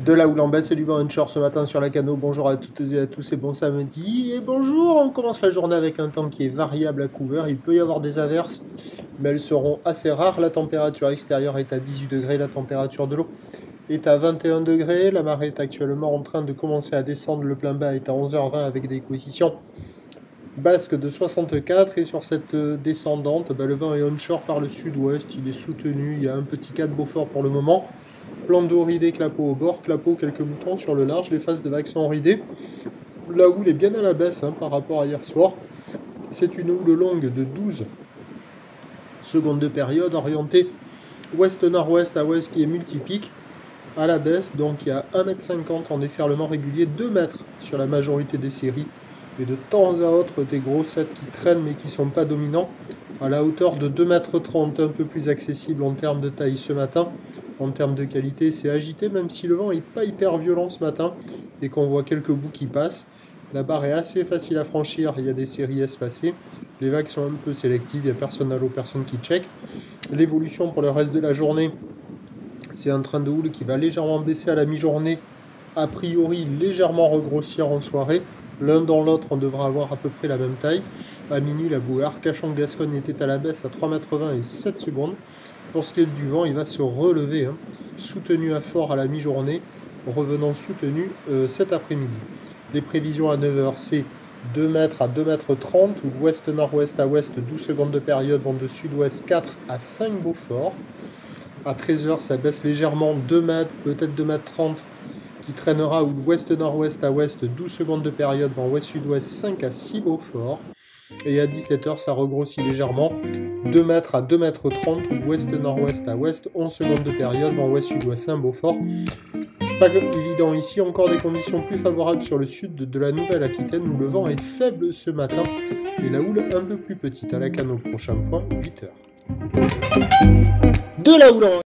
De la houle en baisse et du vent onshore ce matin sur la Cano. Bonjour à toutes et à tous et bon samedi. Et bonjour, on commence la journée avec un temps qui est variable à couvert. Il peut y avoir des averses, mais elles seront assez rares. La température extérieure est à 18 degrés, la température de l'eau est à 21 degrés. La marée est actuellement en train de commencer à descendre. Le plein bas est à 11h20 avec des coefficients basques de 64. Et sur cette descendante, le vent est onshore par le sud-ouest. Il est soutenu. Il y a un petit cas de Beaufort pour le moment. Plan d'eau ridé, clapot au bord, clapot, quelques moutons sur le large, les faces de vagues sont ridées. La houle est bien à la baisse par rapport à hier soir. C'est une houle longue de 12 secondes de période, orientée ouest-nord-ouest à ouest qui est multipique, à la baisse, donc il y a 1,50 m en déferlement régulier, 2 mètres sur la majorité des séries, et de temps à autre des gros sets qui traînent mais qui ne sont pas dominants, à la hauteur de 2,30 m, un peu plus accessible en termes de taille ce matin. En termes de qualité, c'est agité, même si le vent n'est pas hyper violent ce matin et qu'on voit quelques bouts qui passent. La barre est assez facile à franchir, il y a des séries espacées. Les vagues sont un peu sélectives, il n'y a personne à l'eau, personne qui check. L'évolution pour le reste de la journée, c'est un train de houle qui va légèrement baisser à la mi-journée, a priori légèrement regrossir en soirée. L'un dans l'autre, on devra avoir à peu près la même taille. À minuit, la bouée Arcachon-Gascogne était à la baisse à 3,20 m et 7 secondes. Pour ce qui est du vent, il va se relever, soutenu à fort à la mi-journée, revenant soutenu cet après-midi. Les prévisions à 9h, c'est 2 mètres à 2,30 m, ou ouest-nord-ouest à ouest, 12 secondes de période, vent de sud-ouest 4 à 5 Beaufort. À 13h, ça baisse légèrement, 2 mètres, peut-être 2,30 m, qui traînera ou ouest-nord-ouest à ouest, 12 secondes de période, vent ouest-sud-ouest 5 à 6 Beaufort. Et à 17h, ça regrossit légèrement, 2 mètres à 2,30 m, ou ouest-nord-ouest à ouest, 11 secondes de période, vent ouest-sud-ouest 5 Beaufort. Pas évident ici, encore des conditions plus favorables sur le sud de la Nouvelle-Aquitaine, où le vent est faible ce matin, et la houle un peu plus petite. À la Cano, prochain point, 8h. De la houle en